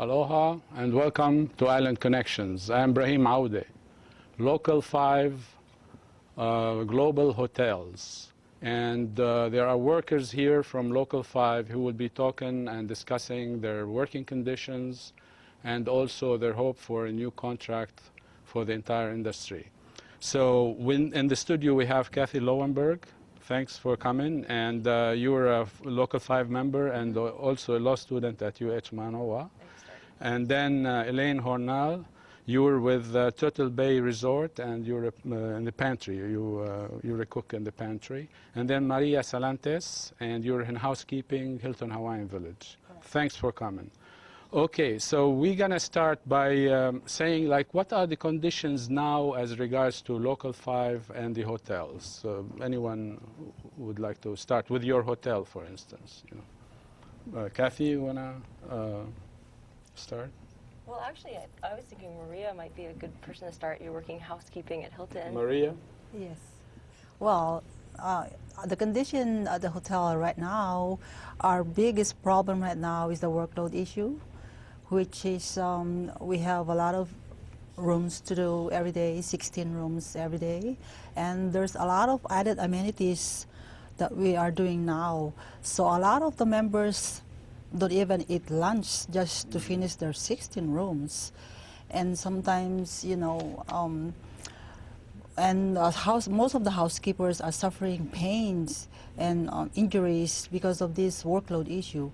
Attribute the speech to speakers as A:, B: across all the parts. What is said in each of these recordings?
A: Aloha and welcome to Island Connections. I'm Ibrahim Aoude, Local 5 Global Hotels. And there are workers here from Local 5 who will be talking and discussing their working conditions and also their hope for a new contract for the entire industry. So in the studio we have Cathy Lowenberg. Thanks for coming. And you're a Local 5 member and also a law student at UH Mānoa. And then Elaine Hornal, you were with Turtle Bay Resort and you're in the pantry. You're a cook in the pantry. And then Maria Salantes, and you're in housekeeping, Hilton Hawaiian Village. Correct. Thanks for coming. Okay, so we're going to start by saying, like, what are the conditions now as regards to Local 5 and the hotels? Anyone would like to start with your hotel, for instance? You know. Cathy, you want to start?
B: Well, actually, I was thinking Maria might be a good person to start. You're working housekeeping at Hilton.
A: Maria?
C: Yes. Well, the condition at the hotel right now, our biggest problem right now is the workload issue, which is we have a lot of rooms to do every day, 16 rooms every day, and there's a lot of added amenities that we are doing now. So a lot of the members don't even eat lunch just to finish their 16 rooms. And sometimes, you know, most of the housekeepers are suffering pains and injuries because of this workload issue.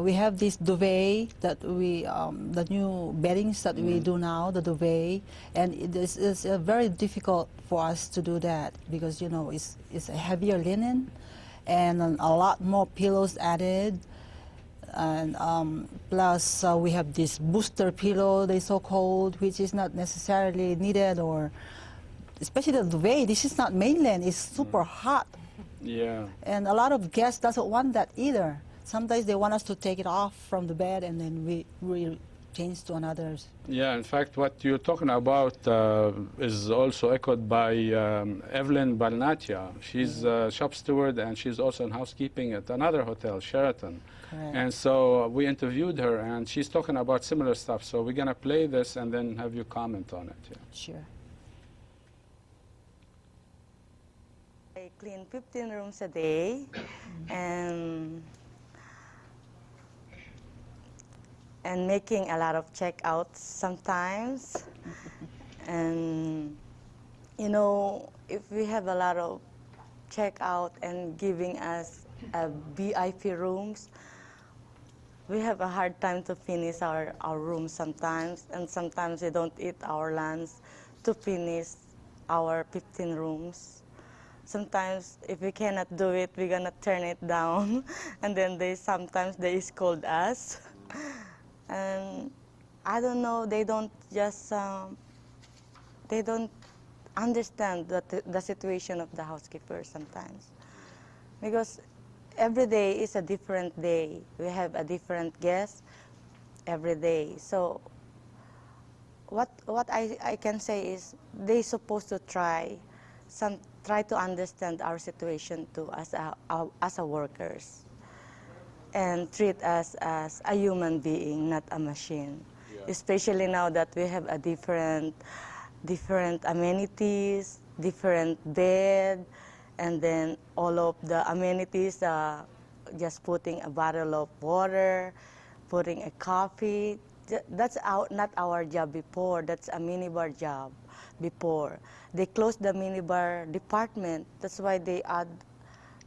C: We have this duvet that we, the new beddings that we do now, the duvet, and it is very difficult for us to do that because, you know, it's a heavier linen and a lot more pillows added. And plus we have this booster pillow, they so-called, which is not necessarily needed, or especially the duvet. This is not mainland, it's super hot.
A: Yeah.
C: And a lot of guests doesn't want that either. Sometimes they want us to take it off from the bed and then we change to another.
A: Yeah, in fact, what you're talking about is also echoed by Evelyn Balnatia. She's a shop steward and she's also in housekeeping at another hotel, Sheraton.
C: Correct.
A: And so we interviewed her and she's talking about similar stuff. So we're going to play this and then have you comment on it. Yeah.
C: Sure.
D: I clean 15 rooms a day and making a lot of checkouts sometimes. And, you know, if we have a lot of checkout and giving us VIP rooms, we have a hard time to finish our rooms sometimes, and sometimes we don't eat our lunch to finish our 15 rooms. Sometimes if we cannot do it, we're gonna turn it down, and then sometimes they scold us. And I don't know, they don't just, they don't understand the situation of the housekeepers sometimes. Because every day is a different day. We have a different guest every day. So what I can say is they're supposed to try to understand our situation too as a workers, and treat us as a human being, not a machine. Yeah. Especially now that we have a different amenities, different bed, and then all of the amenities, just putting a bottle of water, putting a coffee. That's not our job before. That's a minibar job before. They closed the minibar department. That's why they add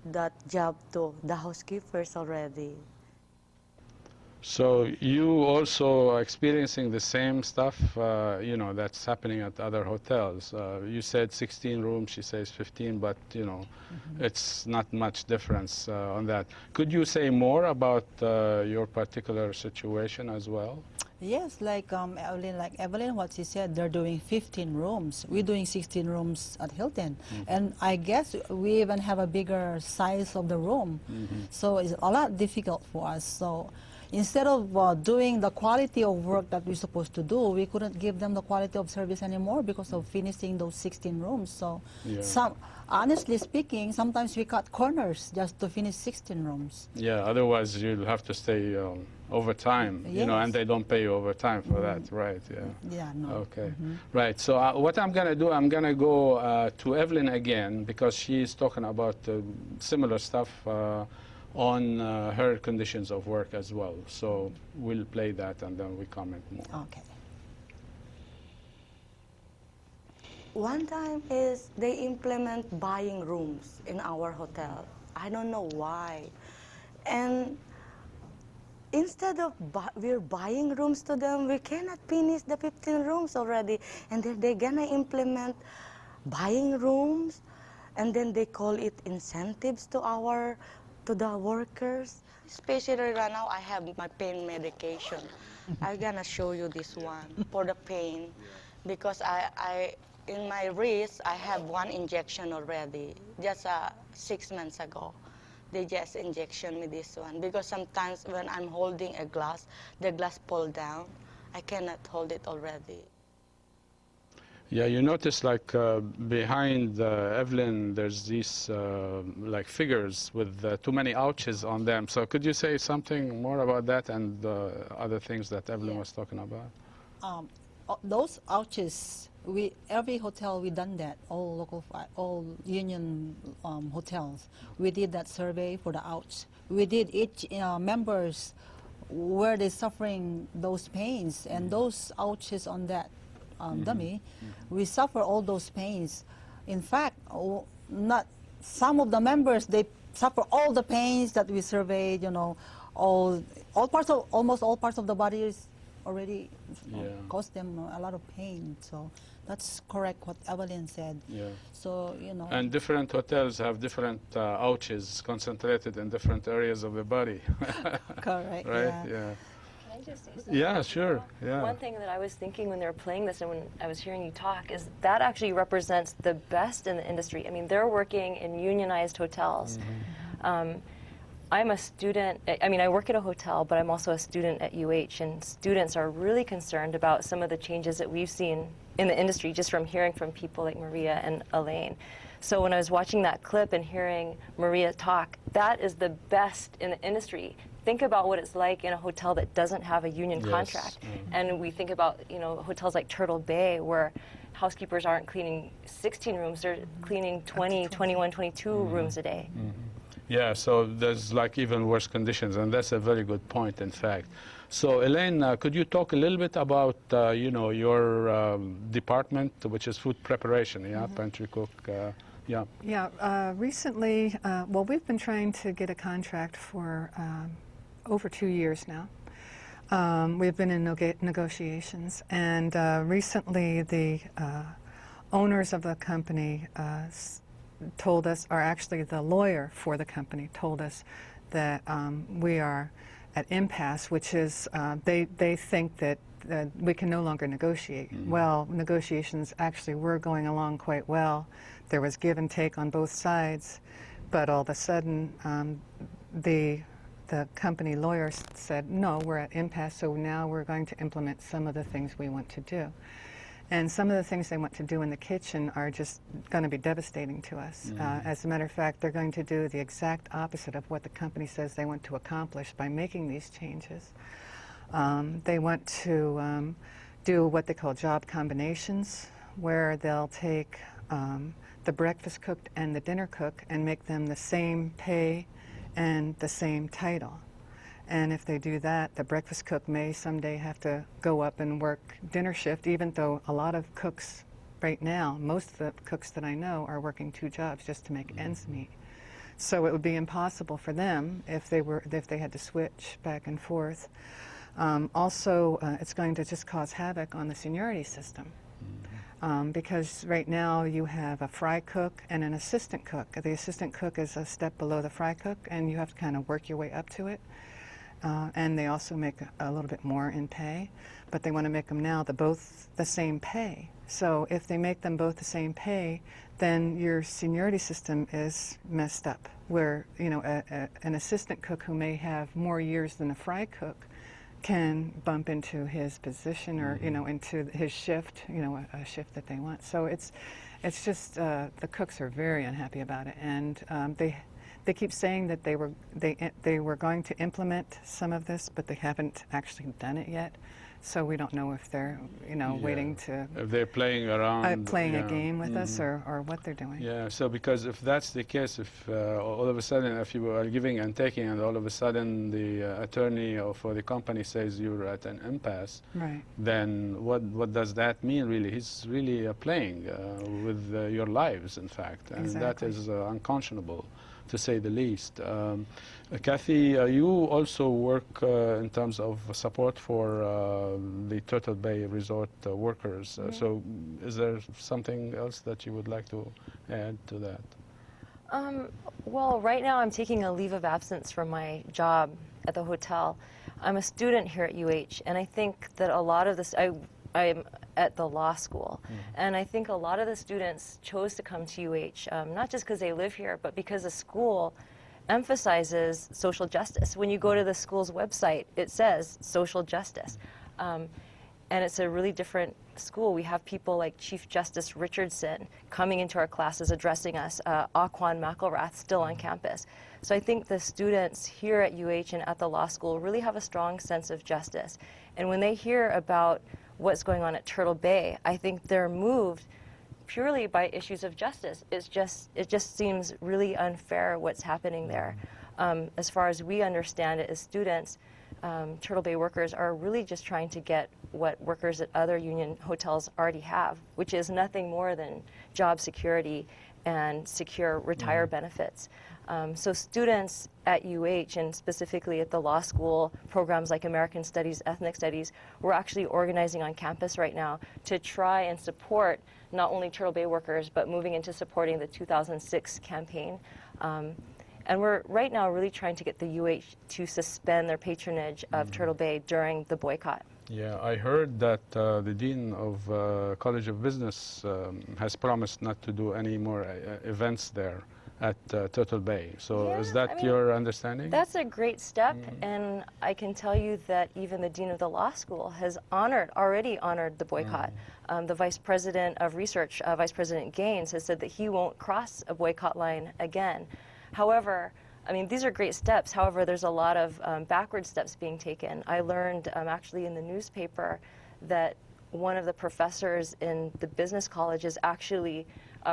D: that job to the housekeepers already.
A: So you also are experiencing the same stuff, you know, that's happening at other hotels. You said 16 rooms, she says 15, but, you know, it's not much difference on that. Could you say more about your particular situation as well?
C: Yes, like Evelyn, what she said, they're doing 15 rooms. We're doing 16 rooms at Hilton. And I guess we even have a bigger size of the room. So it's a lot difficult for us. So instead of doing the quality of work that we're supposed to do, we couldn't give them the quality of service anymore because of finishing those 16 rooms. So, honestly speaking, sometimes we cut corners just to finish 16 rooms.
A: Yeah, otherwise you'll have to stay overtime, you know, and they don't pay you overtime for that, right? Yeah.
C: Yeah, no.
A: Okay, right. So what I'm going to do, I'm going to go to Evelyn again because she's talking about similar stuff on her conditions of work as well. So we'll play that and then we comment more.
C: Okay.
D: One time is they implement buying rooms in our hotel. I don't know why. And instead of we're buying rooms to them, we cannot finish the 15 rooms already. And then they're gonna implement buying rooms, and then they call it incentives to the workers. Especially right now, I have my pain medication. I'm gonna show you this one for the pain, because in my wrist, I have one injection already, just 6 months ago. They just injection me this one, because sometimes when I'm holding a glass, the glass fall down. I cannot hold it already.
A: Yeah, you notice like behind Evelyn, there's these like figures with too many ouches on them. So could you say something more about that and other things that Evelyn was talking about?
C: Those ouches, every hotel we done that, all union hotels. We did that survey for the ouch. We did each members where they're suffering those pains, and those ouches on that dummy, we suffer all those pains. In fact, not some of the members, they suffer all the pains that we surveyed. You know, almost all parts of the body is already caused them a lot of pain. So that's correct what Evelyn said. Yeah. So, you know.
A: And different hotels have different ouches concentrated in different areas of the body.
C: Correct.
A: Right?
B: Can
A: Yeah.
B: I just say something?
A: Yeah, sure. Yeah.
B: One thing that I was thinking when they were playing this and when I was hearing you talk is that actually represents the best in the industry. I mean, they're working in unionized hotels. I'm a student, I mean, I work at a hotel, but I'm also a student at UH, and students are really concerned about some of the changes that we've seen in the industry just from hearing from people like Maria and Elaine. So when I was watching that clip and hearing Maria talk, that is the best in the industry. Think about what it's like in a hotel that doesn't have a union contract. And we think about, you know, hotels like Turtle Bay where housekeepers aren't cleaning 16 rooms, they're cleaning 20, 21, 22 rooms a day.
A: Yeah, so there's like even worse conditions, and that's a very good point, in fact. So, Elaine, could you talk a little bit about, you know, your department, which is food preparation, pantry cook,
E: recently, well, we've been trying to get a contract for over 2 years now. We've been in negotiations, and recently the owners of the company told us, or actually the lawyer for the company told us that we are at impasse, which is they think that we can no longer negotiate. Well, negotiations actually were going along quite well. There was give and take on both sides, but all of a sudden the company lawyer said, no, we're at impasse, so now we're going to implement some of the things we want to do. And some of the things they want to do in the kitchen are just going to be devastating to us. As a matter of fact, they're going to do the exact opposite of what the company says they want to accomplish by making these changes. They want to do what they call job combinations, where they'll take the breakfast cook and the dinner cook and make them the same pay and the same title. And if they do that, the breakfast cook may someday have to go up and work dinner shift, even though a lot of cooks right now, most of the cooks that I know are working 2 jobs just to make ends meet. So it would be impossible for them if they had to switch back and forth. Also, it's going to just cause havoc on the seniority system. Because right now you have a fry cook and an assistant cook. The assistant cook is a step below the fry cook, and you have to kind of work your way up to it. and they also make a little bit more in pay, but they want to make them now both the same pay. So if they make them both the same pay, then your seniority system is messed up, where an assistant cook who may have more years than a fry cook can bump into his position or into his shift, a shift that they want. So it's just the cooks are very unhappy about it, and they keep saying that they were going to implement some of this, but they haven't actually done it yet. So we don't know if they're waiting to
A: if they're playing around,
E: playing a game with us, or what they're doing.
A: Yeah. So because if that's the case, if all of a sudden if you are giving and taking, and all of a sudden the attorney for the company says you're at an impasse,
E: right?
A: Then what does that mean really? He's really playing with your lives, in fact, and that is unconscionable, to say the least. Cathy, you also work in terms of support for the Turtle Bay Resort workers. So is there something else that you would like to add to that?
B: Well, right now I'm taking a leave of absence from my job at the hotel. I'm a student here at UH, and I think that a lot of this, I'm at the law school, and I think a lot of the students chose to come to UH, not just because they live here, but because the school emphasizes social justice. When you go to the school's website, it says social justice. And it's a really different school. We have people like Chief Justice Richardson coming into our classes, addressing us, Aquan McElrath still on campus. So I think the students here at UH and at the law school really have a strong sense of justice. And when they hear about what's going on at Turtle Bay, I think they're moved purely by issues of justice. It just seems really unfair what's happening there. As far as we understand it as students, Turtle Bay workers are really just trying to get what workers at other union hotels already have, which is nothing more than job security and secure retire benefits. So students at UH, and specifically at the law school, programs like American Studies, Ethnic Studies, we're actually organizing on campus right now to try and support not only Turtle Bay workers, but moving into supporting the 2006 campaign. And we're right now really trying to get the UH to suspend their patronage of Turtle Bay during the boycott.
A: Yeah, I heard that the Dean of College of Business has promised not to do any more events there at Turtle Bay. So
B: Yeah,
A: is that your understanding?
B: That's a great step, and I can tell you that even the Dean of the Law School has already honored the boycott. The Vice President of Research, Vice President Gaines, has said that he won't cross a boycott line again. However, I mean, these are great steps. However, there's a lot of backward steps being taken. I learned actually in the newspaper that one of the professors in the business college is actually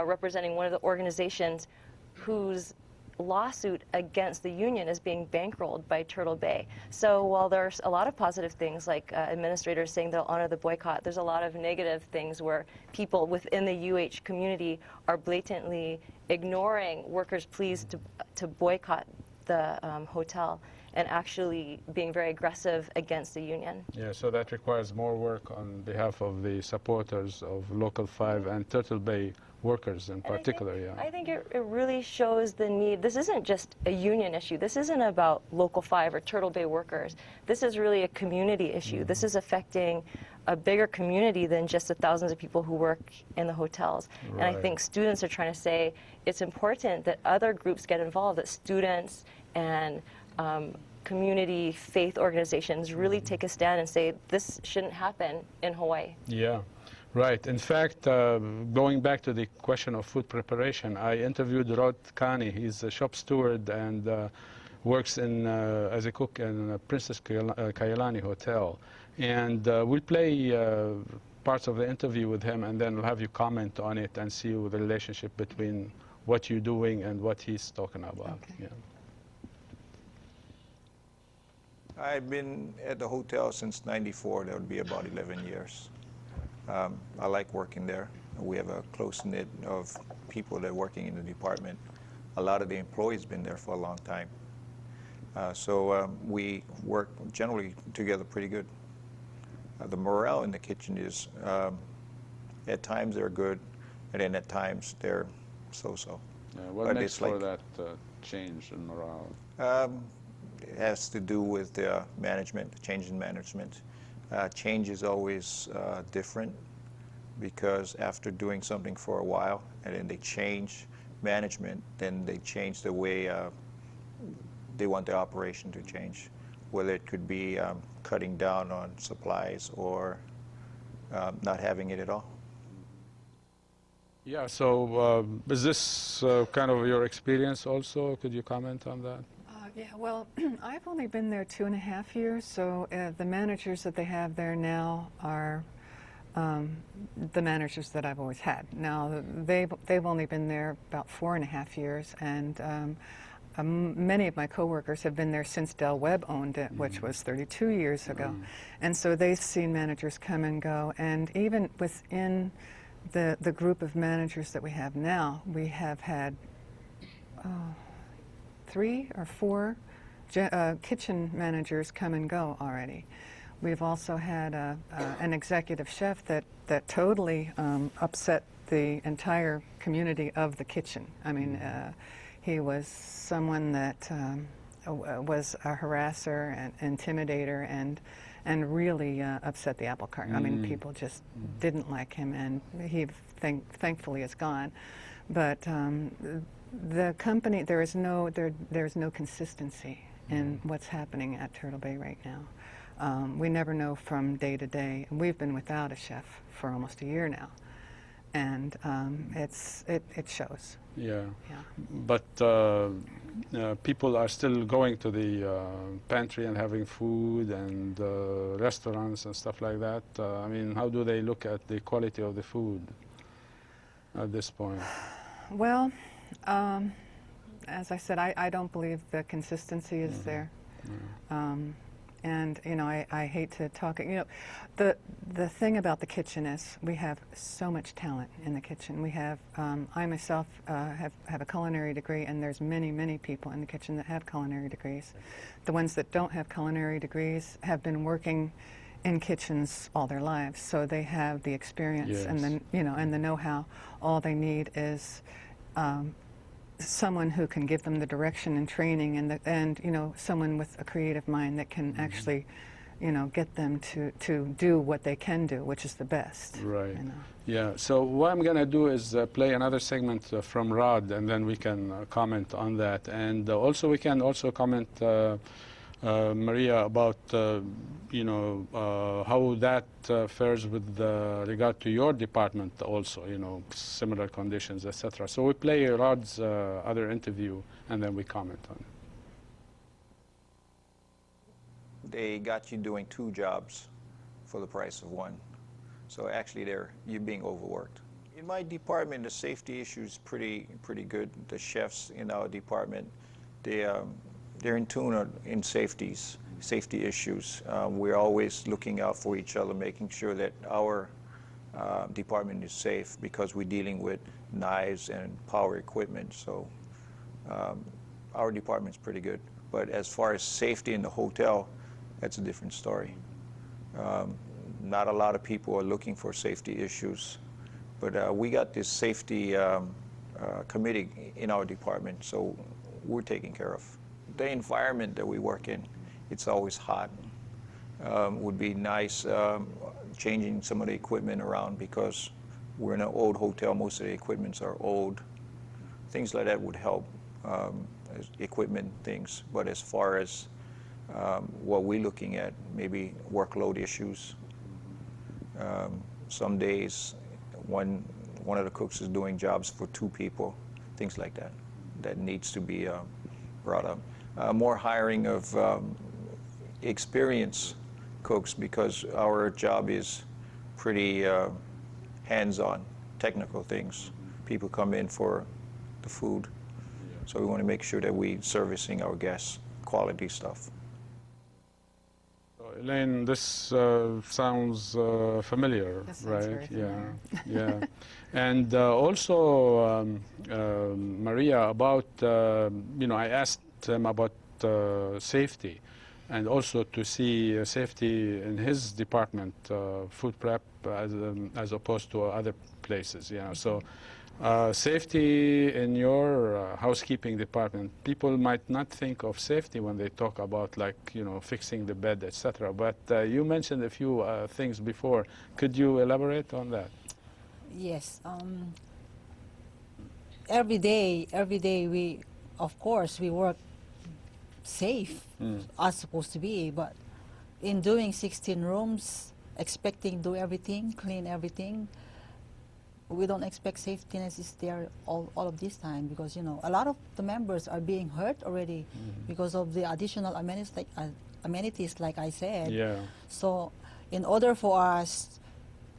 B: representing one of the organizations whose lawsuit against the union is being bankrolled by Turtle Bay. So while there's a lot of positive things, like administrators saying they'll honor the boycott, there's a lot of negative things where people within the UH community are blatantly ignoring workers' pleas to boycott the hotel and actually being very aggressive against the union.
A: Yeah, so that requires more work on behalf of the supporters of Local 5 and Turtle Bay workers in particular.
B: I think it really shows the need. This isn't just a union issue. This isn't about Local 5 or Turtle Bay workers. This is really a community issue. This is affecting a bigger community than just the thousands of people who work in the hotels.
A: Right.
B: And I think students are trying to say it's important that other groups get involved, that students and community faith organizations really take a stand and say this shouldn't happen in Hawaii.
A: Yeah. Right. In fact, going back to the question of food preparation, I interviewed Rod Kani. He's a shop steward and works as a cook in Princess Kailani Hotel. And we'll play parts of the interview with him, and then we'll have you comment on it and see the relationship between what you're doing and what he's talking about.
E: Okay.
A: Yeah.
F: I've been at the hotel since '94. That would be about 11 years. I like working there. We have a close knit of people that are working in the department. A lot of the employees been there for a long time. So we work generally together pretty good. The morale in the kitchen is, at times they're good, and then at times they're so-so.
A: What makes for that change in morale?
F: it has to do with the management, change in management. Change is always different, because after doing something for a while and then they change management, then they change the way they want the operation to change, whether it could be cutting down on supplies or not having it at all.
A: Yeah, so is this kind of your experience also? Could you comment on that?
E: Yeah, well, I've only been there 2.5 years, so the managers that they have there now are the managers that I've always had. Now, they've only been there about 4.5 years, and many of my coworkers have been there since Del Webb owned it, which was 32 years ago. And so they've seen managers come and go, and even within the group of managers that we have now, we have had 3 or 4 kitchen managers come and go already. We've also had an executive chef that totally upset the entire community of the kitchen. I mean, he was someone that was a harasser and intimidator and really upset the apple cart. I mean, people just didn't like him, and he thankfully is gone. But the company, there's no consistency in what's happening at Turtle Bay right now. We never know from day to day. We've been without a chef for almost a year now, and it shows.
A: Yeah.
E: Yeah.
A: But people are still going to the pantry and having food, and restaurants and stuff like that. I mean, how do they look at the quality of the food at this point?
E: Well, as I said, I don't believe the consistency is there. And, you know, I hate to talk, you know, the thing about the kitchen is we have so much talent in the kitchen. We have, I myself have a culinary degree, and there's many people in the kitchen that have culinary degrees. The ones that don't have culinary degrees have been working in kitchens all their lives, so they have the experience and the, you know, and the know-how. All they need is someone who can give them the direction and training, and you know, someone with a creative mind that can actually, you know, get them to do what they can do, which is the best.
A: Right.
E: You know.
A: Yeah. So what I'm gonna do is play another segment from Rod, and then we can comment on that, and also we can also comment, Maria, about you know, how that fares with regard to your department also, you know, similar conditions, etc. So we play Rod's other interview, and then we comment on it.
F: They got you doing 2 jobs for the price of 1. So actually you're being overworked. In my department, the safety issue is pretty good. The chefs in our department, they're in tune in safety issues. We're always looking out for each other, making sure that our department is safe, because we're dealing with knives and power equipment. So our department's pretty good. But as far as safety in the hotel, that's a different story. Not a lot of people are looking for safety issues, but we got this safety committee in our department, so we're taken care of. The environment that we work in, it's always hot. Would be nice changing some of the equipment around, because we're in an old hotel. Most of the equipments are old. Things like that would help, equipment things. But as far as what we're looking at, maybe workload issues. Some days, one of the cooks is doing jobs for 2 people, things like that. That needs to be brought up. More hiring of experienced cooks, because our job is pretty hands-on, technical things. People come in for the food, so we want to make sure that we're servicing our guests quality stuff.
A: Elaine, this sounds familiar,
E: This sounds
A: right?
E: very familiar.
A: Yeah. And also, Maria, about, you know, I asked him about safety, and also to see safety in his department, food prep, as opposed to other places, you know. So Safety in your housekeeping department, people might not think of safety when they talk about, like, you know, fixing the bed, etc. But you mentioned a few things before. Could you elaborate on that?
C: Yes. Every day we, of course, we work safe as supposed to be, but in doing 16 rooms, expecting to do everything, clean everything, we don't expect safetiness is there all of this time, because, you know, a lot of the members are being hurt already because of the additional amenities like I said.
A: Yeah.
C: So in order for us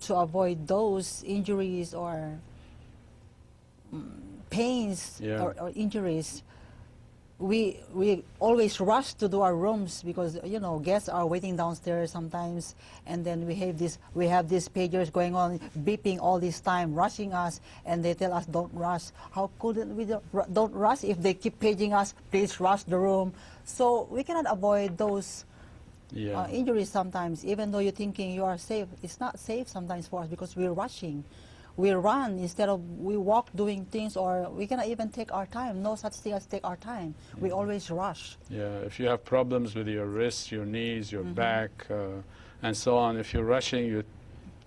C: to avoid those injuries or pains or injuries, we always rush to do our rooms, because, you know, guests are waiting downstairs sometimes, and then we have these pagers going on beeping all this time, rushing us, and they tell us don't rush. How couldn't we don't rush if they keep paging us, please rush the room? So we cannot avoid those injuries sometimes, even though you're thinking you are safe. It's not safe sometimes for us because we're rushing. We run instead of we walk doing things, or we cannot even take our time. No such thing as take our time. We always rush. Yeah,
A: if you have problems with your wrists, your knees, your back, and so on, if you're rushing, you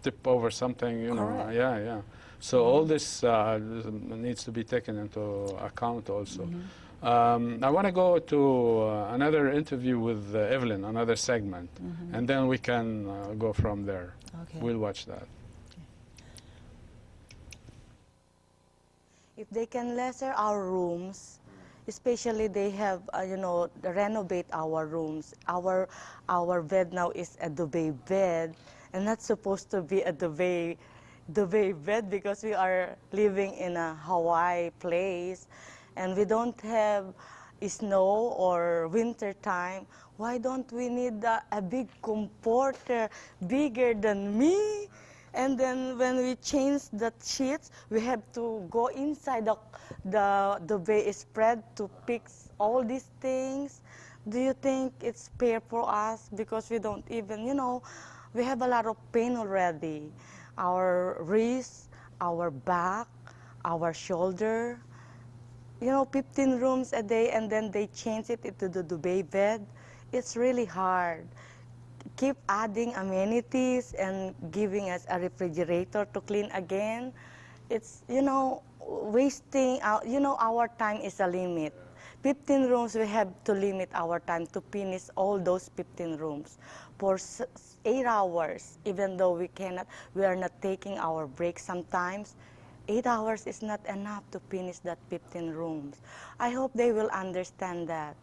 A: tip over something, you know. So all this needs to be taken into account also. I want to go to another interview with Evelyn, another segment, and then we can go from there.
C: Okay.
A: We'll watch that.
D: If they can lesser our rooms, especially they have, you know, renovate our rooms. Our bed now is a duvet bed, and not supposed to be a duvet bed, because we are living in a Hawaii place, and we don't have snow or winter time. Why don't we need a big comforter bigger than me? And then when we change the sheets, we have to go inside the duvet spread to fix all these things. Do you think it's fair for us? Because we don't even, you know, we have a lot of pain already. Our wrist, our back, our shoulder. You know, 15 rooms a day, and then they change it into the duvet bed. It's really hard. Keep adding amenities and giving us a refrigerator to clean again. It's, you know, wasting out, you know, our time is a limit. 15 rooms, we have to limit our time to finish all those 15 rooms for 8 hours, even though we are not taking our break sometimes. 8 hours is not enough to finish that 15 rooms. I hope they will understand that.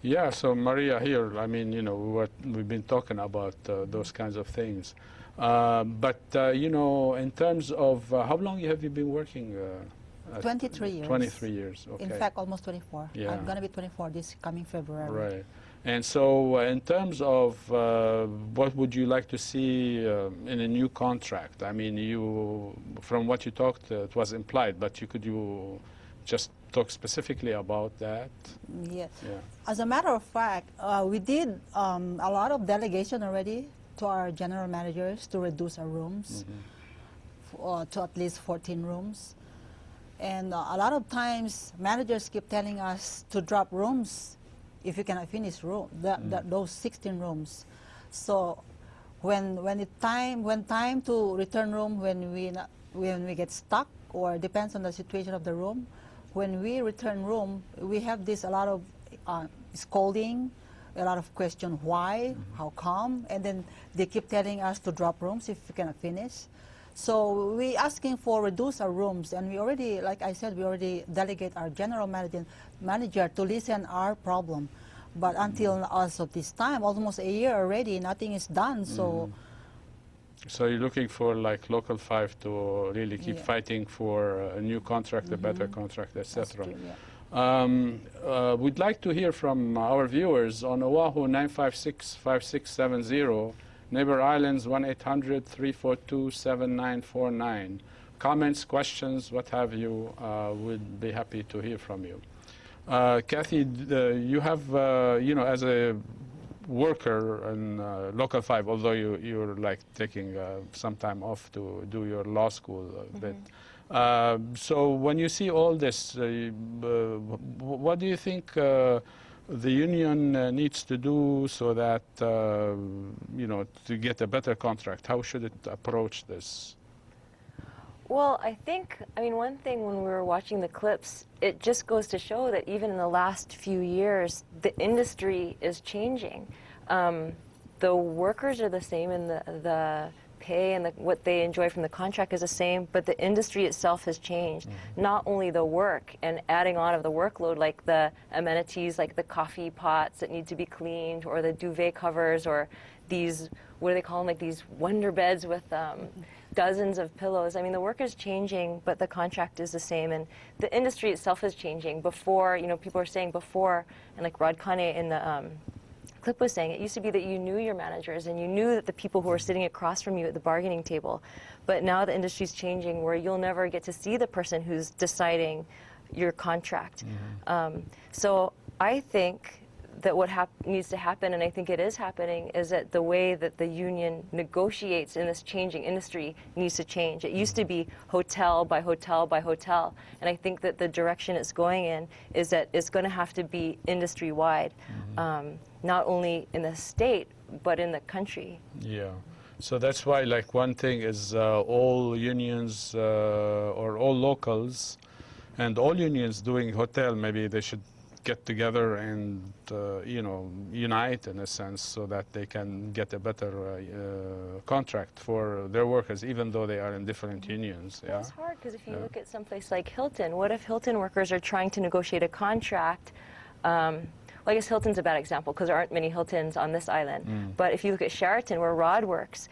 A: Yeah, so Maria here, I mean, you know, we've been talking about those kinds of things. But, you know, in terms of how long have you been working?
C: 23 years.
A: 23 years, okay.
C: In fact, almost 24.
A: Yeah.
C: I'm going to be 24 this coming February.
A: Right. And so in terms of what would you like to see in a new contract? I mean, from what you talked, it was implied, but could you just talk specifically about that?
C: Yes.
A: Yeah.
C: As a matter of fact, we did a lot of delegation already to our general managers to reduce our rooms to at least 14 rooms. And a lot of times, managers keep telling us to drop rooms if you cannot finish those 16 rooms. So when time to return room, when we get stuck, or depends on the situation of the room, when we return room, we have a lot of scolding, a lot of question why, how come, and then they keep telling us to drop rooms if we cannot finish. So we asking for reduce our rooms, and we already, like I said, we already delegate our general manager to listen our problem. But until as of this time, almost a year already, nothing is done. So.
A: So you're looking for like Local 5 to really keep fighting for a new contract, a better contract, etc. We'd like to hear from our viewers on Oahu 956-5670, Neighbor Islands 1-800-342-7949. Comments, questions, what have you, we'd be happy to hear from you. Cathy, you have, you know, as a worker in Local 5, although you're like taking some time off to do your law school bit. So when you see all this, what do you think the union needs to do so that, you know, to get a better contract? How should it approach this?
B: Well, I think, I mean, one thing when we were watching the clips, it just goes to show that even in the last few years, the industry is changing. The workers are the same, and the pay and what they enjoy from the contract is the same, but the industry itself has changed. Not only the work and adding on of the workload, like the amenities, like the coffee pots that need to be cleaned, or the duvet covers, or these, what do they call them, like these wonder beds with dozens of pillows. I mean, the work is changing, but the contract is the same, and the industry itself is changing. Before, you know, people are saying before, and like Rod Kane in the clip was saying, it used to be that you knew your managers and you knew that the people who were sitting across from you at the bargaining table. But now the industry's changing, where you'll never get to see the person who's deciding your contract. So I think that what needs to happen, and I think it is happening, is that the way that the union negotiates in this changing industry needs to change. It used to be hotel by hotel by hotel, and I think that the direction it's going in is that it's going to have to be industry-wide, not only in the state, but in the country.
A: Yeah. So that's why, like, one thing is all unions or all locals and all unions doing hotel, maybe they should get together and, you know, unite in a sense, so that they can get a better contract for their workers, even though they are in different unions.
B: Well, it's hard, because if you look at someplace like Hilton, what if Hilton workers are trying to negotiate a contract? Well, I guess Hilton's a bad example, because there aren't many Hiltons on this island. But if you look at Sheraton, where Rod works,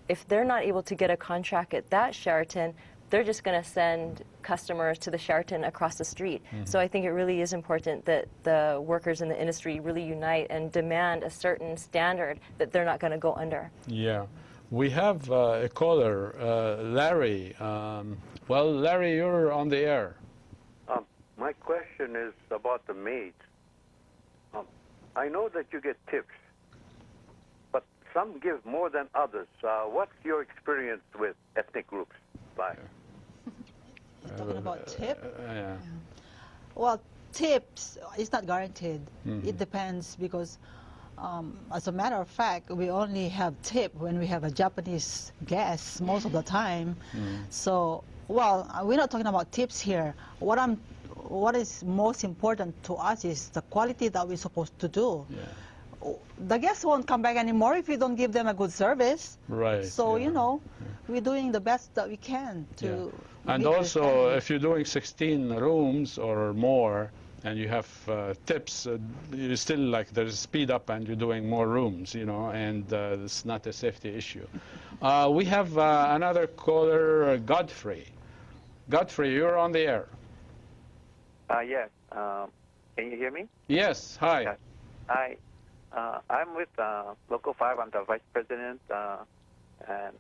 B: if they're not able to get a contract at that Sheraton, they're just going to send customers to the Sheraton across the street. So I think it really is important that the workers in the industry really unite and demand a certain standard that they're not going to go under. Yeah.
A: We have a caller, Larry. Well, Larry, you're on the air.
G: My question is about the maids. I know that you get tips, but some give more than others. What's your experience with ethnic groups? Bye.
C: You're talking about tip? Well, tips is not guaranteed. It depends, because as a matter of fact, we only have tip when we have a Japanese guest most of the time. So, well, we're not talking about tips here. What is most important to us is the quality that we're supposed to do. The guests won't come back anymore if you don't give them a good service.
A: Right.
C: So, you know, we're doing the best that we can to...
A: And also, if you're doing 16 rooms or more, and you have tips, you still, like, there's speed up and you're doing more rooms, you know, and it's not a safety issue. We have another caller, Godfrey. Godfrey, you're on the air.
H: Yes. Can you hear me?
A: Yes. Hi.
H: Yes. Hi. I'm with Local 5. I'm the vice president, and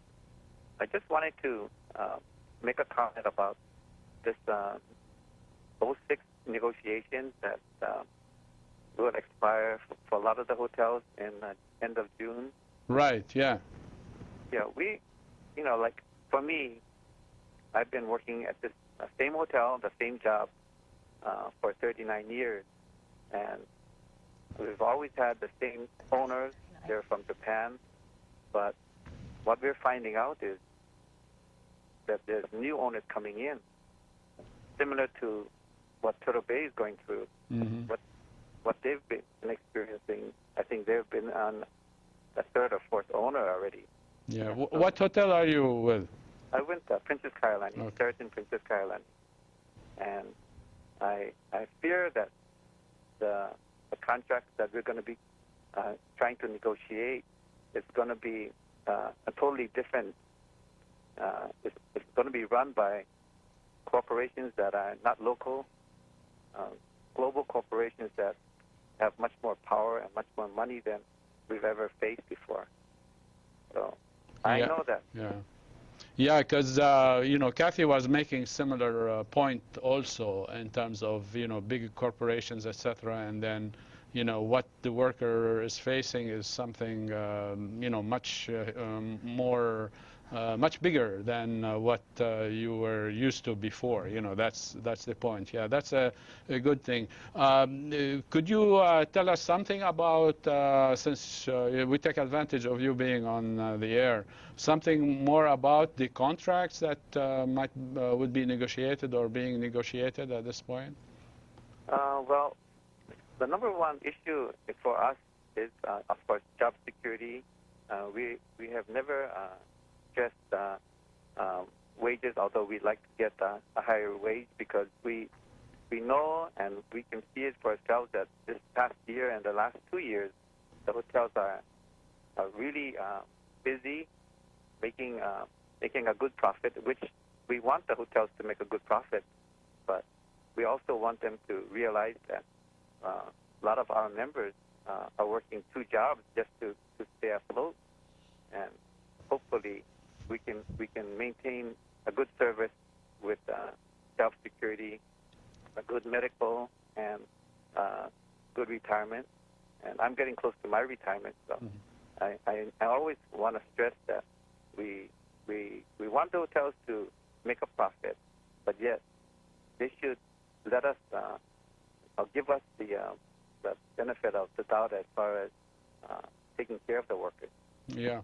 H: I just wanted to make a comment about this 06 negotiations that will expire for a lot of the hotels in the end of June.
A: Right, yeah.
H: Yeah, you know, like, for me, I've been working at this same hotel, the same job, for 39 years, and we've always had the same owners. They're from Japan, but what we're finding out is that there's new owners coming in, similar to what Turtle Bay is going through. What they've been experiencing. I think they've been on a third or fourth owner already.
A: Yeah. What hotel are you with?
H: I went to Princess Kailani, Sheraton Princess Kailani, and I fear that the contract that we're going to be trying to negotiate is going to be a totally different. It's going to be run by corporations that are not local, global corporations that have much more power and much more money than we've ever faced before. So I know that.
A: Yeah, because, you know, Cathy was making similar point also in terms of, you know, big corporations, etc., and then what the worker is facing is something, much more, much bigger than what you were used to before. That's the point. Yeah, that's a good thing. Could you tell us something about, since we take advantage of you being on the air, something more about the contracts that would be negotiated or being negotiated at this point?
H: Well, the number one issue for us is, of course, job security. We have never stressed wages, although we'd like to get a higher wage, because we know and we can see it for ourselves that this past year and the last 2 years, the hotels are really busy, making a good profit, which we want the hotels to make a good profit, but we also want them to realize that a lot of our members are working 2 jobs just to stay afloat, and hopefully we can maintain a good service with job security, a good medical, and good retirement. And I'm getting close to my retirement, so I always want to stress that we want the hotels to make a profit, but yet they should let us or give us the benefit of the doubt as far as taking care of the workers.
A: Yeah.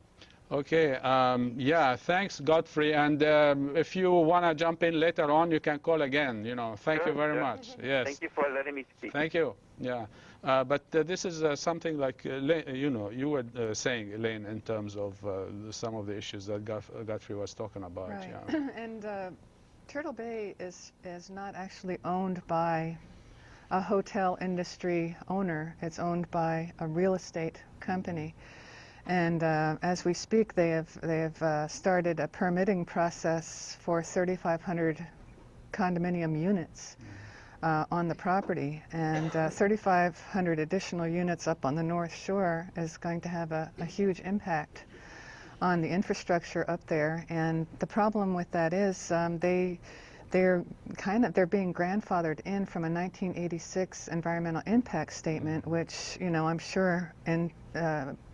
A: Okay. Yeah. Thanks, Godfrey. And if you want to jump in later on, you can call again. Thank you very much. Yes.
H: Thank you for letting me speak.
A: Thank you. Yeah. But this is something like you were saying, Elaine, in terms of some of the issues that Godfrey was talking about.
E: Right.
A: Yeah.
E: And Turtle Bay is not actually owned by a hotel industry owner. It's owned by a real estate company. And as we speak, they have started a permitting process for 3,500 condominium units on the property, and 3,500 additional units up on the North Shore is going to have a huge impact on the infrastructure up there. And the problem with that is they're being grandfathered in from a 1986 environmental impact statement, which I'm sure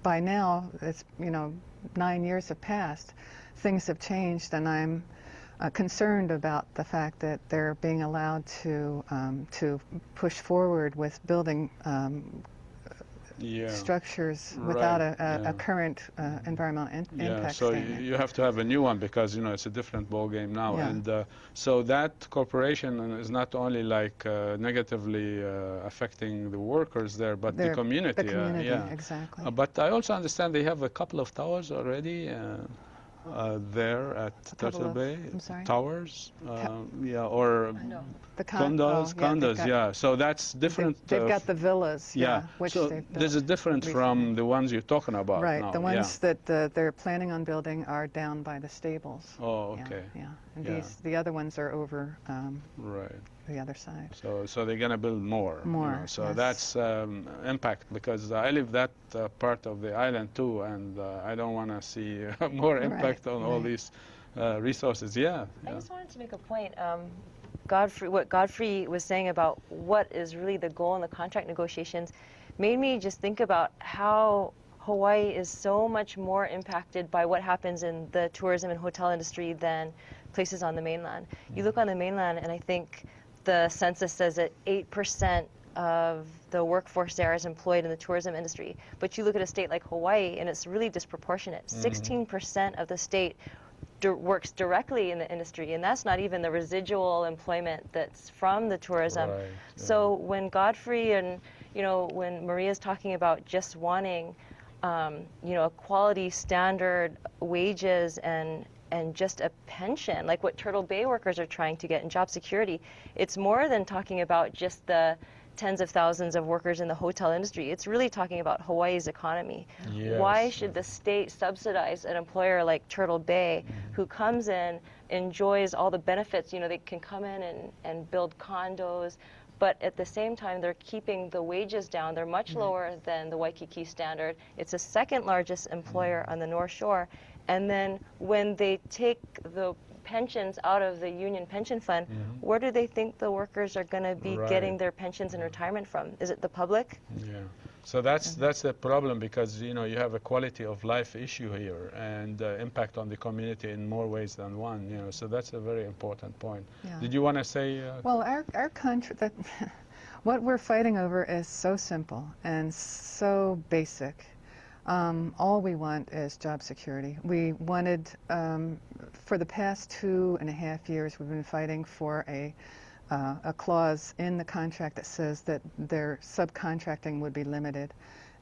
E: by now it's 9 years have passed, things have changed, and I'm concerned about the fact that they're being allowed to push forward with building structures without a current environmental impact statement.
A: You have to have a new one because it's a different ball game now, and so that corporation is not only like negatively affecting the workers there, but the community.
E: The community, exactly.
A: But I also understand they have a couple of towers already. There at Turtle Bay, towers, or
E: the
A: condos, So that's different.
E: They've got the villas, which
A: so this is different from the ones you're talking about.
E: Right,
A: now.
E: The ones that they're planning on building are down by the stables.
A: Oh, okay.
E: And the other ones are over.
A: Right.
E: The other side.
A: So they're going to build more. So that's impact, because I live that part of the island too, and I don't want to see more impact on all these resources. I
B: just wanted to make a point. What Godfrey was saying about what is really the goal in the contract negotiations made me just think about how Hawaii is so much more impacted by what happens in the tourism and hotel industry than places on the mainland. You look on the mainland, and I think the census says that 8% of the workforce there is employed in the tourism industry. But you look at a state like Hawaii, and it's really disproportionate. 16% of the state works directly in the industry, and that's not even the residual employment that's from the tourism. So when Godfrey and when Maria's talking about just wanting quality standard wages and just a pension, like what Turtle Bay workers are trying to get in job security, it's more than talking about just the tens of thousands of workers in the hotel industry. It's really talking about Hawaii's economy. Why should the state subsidize an employer like Turtle Bay who comes in, enjoys all the benefits? They can come in and build condos, but at the same time they're keeping the wages down. They're much lower than the Waikiki standard. It's the second largest employer on the North Shore. And then when they take the pensions out of the union pension fund, where do they think the workers are going to be getting their pensions and retirement from? Is it the public?
A: Yeah. So that's the problem, because you have a quality of life issue here and impact on the community in more ways than one. So that's a very important point.
E: Yeah.
A: Did you want to say?
E: Well, our country, what we're fighting over is so simple and so basic. All we want is job security. We wanted, for the past 2.5 years, we've been fighting for a clause in the contract that says that their subcontracting would be limited.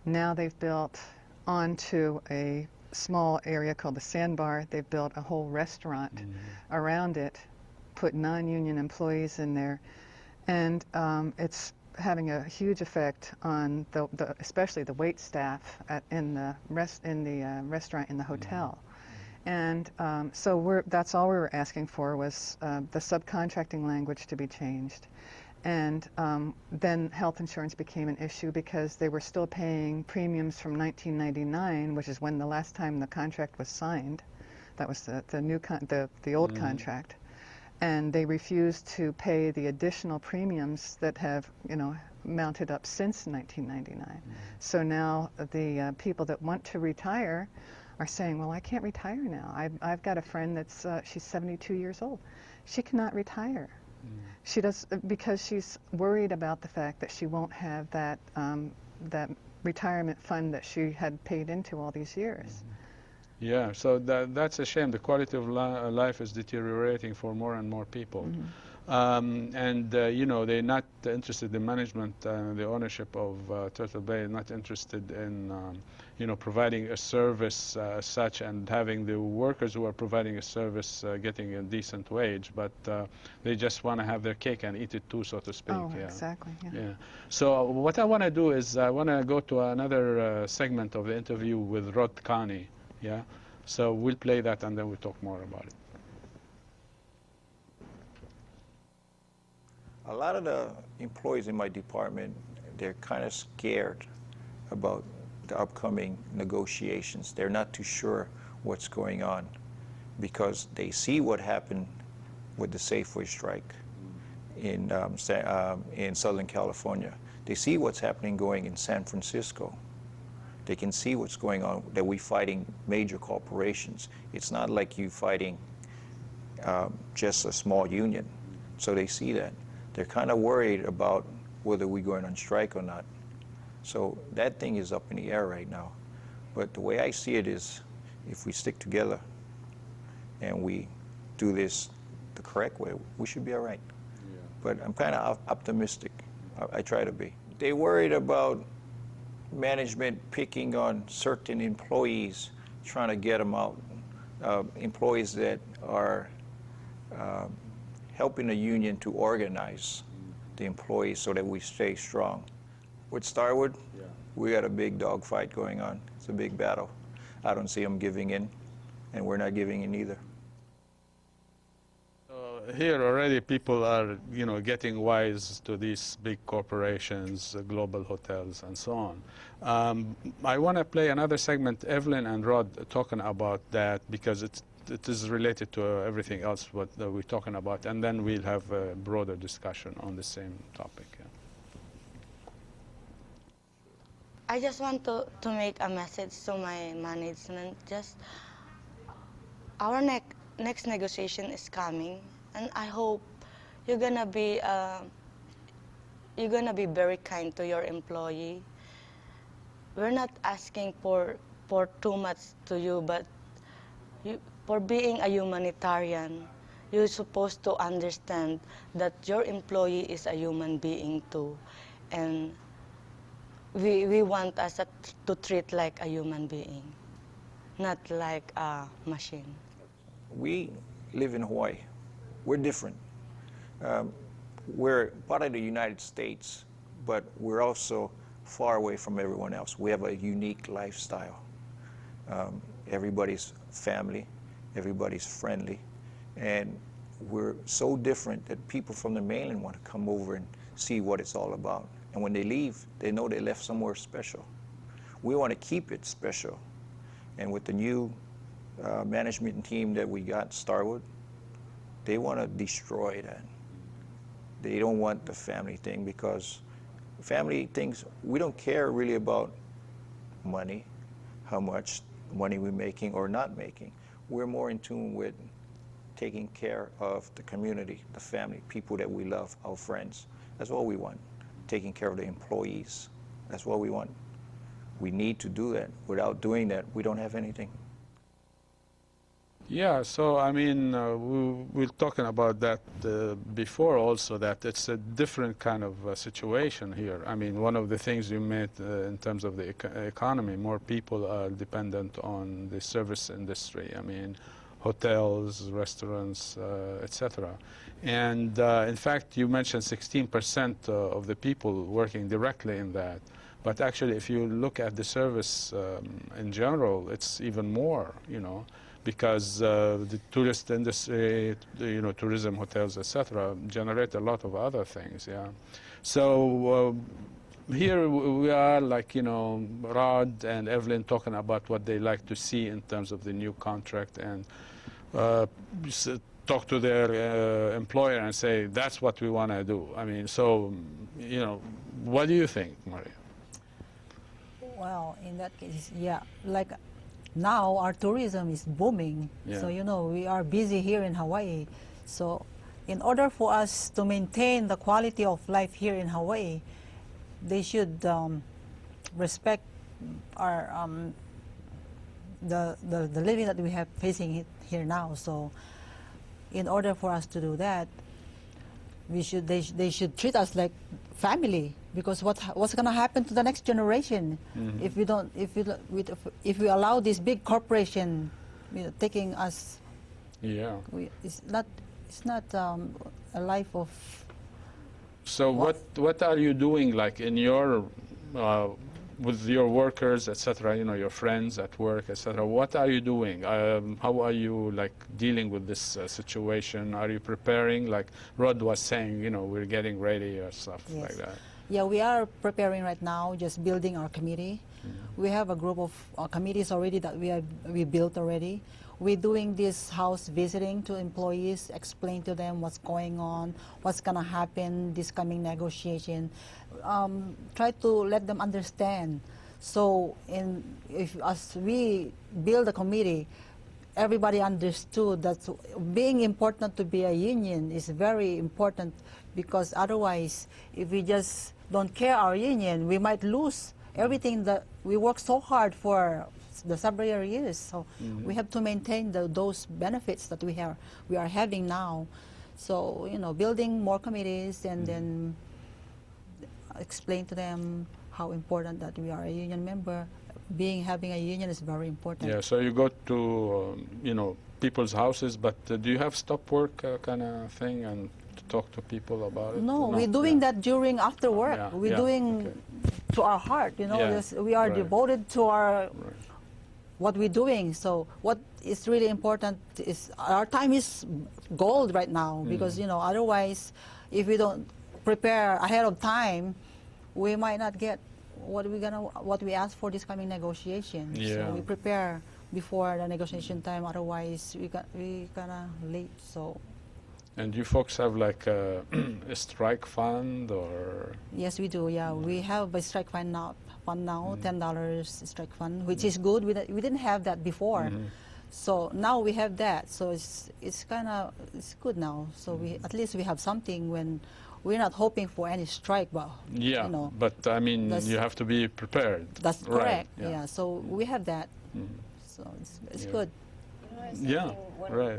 E: Now they've built onto a small area called the Sandbar, they've built a whole restaurant around it, put non-union employees in there, and it's having a huge effect on especially the wait staff in the restaurant in the hotel. And so that's all we were asking for was the subcontracting language to be changed. And then health insurance became an issue because they were still paying premiums from 1999, which is when the last time the contract was signed. That was the old contract. And they refused to pay the additional premiums that have, mounted up since 1999. So now the people that want to retire are saying, well, I can't retire now. I've got a friend that's, she's 72 years old. She cannot retire. She does, because she's worried about the fact that she won't have that, that retirement fund that she had paid into all these years.
A: Yeah, so that's a shame. The quality of life is deteriorating for more and more people. And they're not interested in management, the ownership of Turtle Bay, not interested in, providing a service as such, and having the workers who are providing a service getting a decent wage, but they just want to have their cake and eat it too, so to speak.
E: Oh, exactly. Yeah.
A: So what I want to do is I want to go to another segment of the interview with Rod Connie. Yeah, so we'll play that and then we'll talk more about it.
F: A lot of the employees in my department, they're kind of scared about the upcoming negotiations. They're not too sure what's going on because they see what happened with the Safeway strike in Southern California. They see what's happening going in San Francisco. They can see what's going on, that we're fighting major corporations. It's not like you fighting just a small union. So they see that. They're kind of worried about whether we're going on strike or not. So that thing is up in the air right now. But the way I see it is, if we stick together and we do this the correct way, we should be all right. Yeah. But I'm kind of optimistic. I try to be. They're worried about management picking on certain employees, trying to get them out. Employees that are helping the union to organize the employees so that we stay strong. With Starwood, we got a big dog fight going on. It's a big battle. I don't see them giving in, and we're not giving in either.
A: Here already people are, getting wise to these big corporations, global hotels, and so on. I want to play another segment, Evelyn and Rod talking about that, because it is related to everything else what we're talking about, and then we'll have a broader discussion on the same topic. Yeah.
D: I just want to make a message to my management. Just our next negotiation is coming. And I hope you're gonna be very kind to your employee. We're not asking for too much to you, but for being a humanitarian, you're supposed to understand that your employee is a human being too, and we want us to treat like a human being, not like a machine.
F: We live in Hawaii. We're different. We're part of the United States, but we're also far away from everyone else. We have a unique lifestyle. Everybody's family, everybody's friendly, and we're so different that people from the mainland want to come over and see what it's all about. And when they leave, they know they left somewhere special. We want to keep it special. And with the new management team that we got, Starwood, they want to destroy that. They don't want the family thing, because family things, we don't care really about money, how much money we're making or not making. We're more in tune with taking care of the community, the family, people that we love, our friends. That's all we want. Taking care of the employees. That's what we want. We need to do that. Without doing that, we don't have anything.
A: Yeah, so I mean, we were talking about that before also, that it's a different kind of situation here. I mean, one of the things you made in terms of the economy, more people are dependent on the service industry. I mean, hotels, restaurants, etc. And in fact, you mentioned 16% of the people working directly in that. But actually, if you look at the service in general, it's even more, you know, because the tourist industry, you know, tourism, hotels, etc., generate a lot of other things, yeah. So here we are, like, you know, Rod and Evelyn talking about what they like to see in terms of the new contract, and talk to their employer and say, that's what we want to do. I mean, so, you know, what do you think, Maria?
C: Well, in that case, yeah, like now our tourism is booming.
A: Yeah.
C: So, you know, we are busy here in Hawaii. So in order for us to maintain the quality of life here in Hawaii, they should respect our the living that we have facing here now. So in order for us to do that, they should treat us like family, because what's going to happen to the next generation if we allow this big corporation, you know, taking us?
A: Yeah.
C: It's not a life of.
A: So what are you doing, like, in your with your workers, etc., you know, your friends at work, etc.? What are you doing? How are you, like, dealing with this situation? Are you preparing, like Rod was saying, you know, we're getting ready or stuff like that?
C: Yeah, we are preparing right now, just building our committee. We have a group of committees already that we built already. We're doing this house visiting to employees, explain to them what's going on, what's going to happen this coming negotiation. Try to let them understand. So as we build a committee, everybody understood that being important to be a union is very important, because otherwise, if we just don't care our union, we might lose everything that we work so hard for the several years. So we have to maintain those benefits that we are having now. So, you know, building more committees and then explain to them how important that we are a union member. Having a union is very important.
A: Yeah, so you go to, you know, people's houses, but do you have stop work kind of thing and to talk to people about it?
C: No, we're doing that after work.
A: Yeah,
C: We're doing to our heart, you know.
A: Yeah.
C: We are devoted to our what we're doing. So what is really important is our time is gold right now, because, you know, otherwise, if we don't prepare ahead of time, we might not get what we ask for this coming negotiation.
A: Yeah.
C: So we prepare before the negotiation time. Otherwise, we kind of late. So.
A: And you folks have, like, a strike fund, or?
C: Yes, we do. Yeah, we have a strike fund now. $10 strike fund, which is good. We didn't have that before, so now we have that. So it's good now. So at least we have something when we're not hoping for any strike, but
A: yeah,
C: you know,
A: but I mean, you have to be prepared.
C: That's correct.
A: Right,
C: yeah. So we have that. So it's good.
A: Yeah,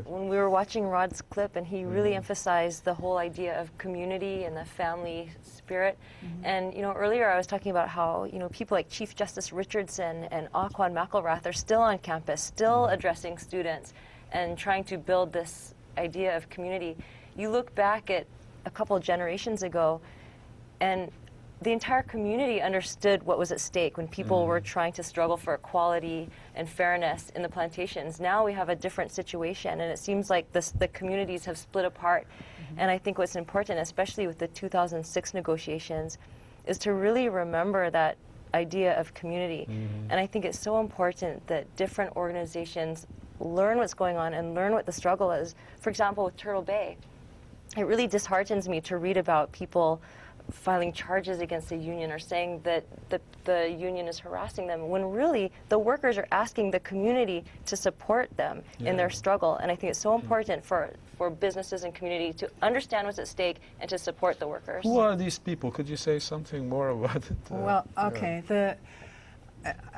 B: when we were watching Rod's clip, and he really emphasized the whole idea of community and the family spirit. And, you know, earlier I was talking about how, you know, people like Chief Justice Richardson and Aquan McElrath are still on campus, still addressing students and trying to build this idea of community. You look back at a couple of generations ago, and the entire community understood what was at stake when people were trying to struggle for equality and fairness in the plantations. Now we have a different situation, and it seems like the communities have split apart. And I think what's important, especially with the 2006 negotiations, is to really remember that idea of community. And I think it's so important that different organizations learn what's going on and learn what the struggle is. For example, with Turtle Bay, it really disheartens me to read about people filing charges against the union or saying that the union is harassing them, when really the workers are asking the community to support them in their struggle. And I think it's so important for businesses and community to understand what's at stake and to support the workers.
A: Who are these people? Could you say something more about it?
E: Well, okay.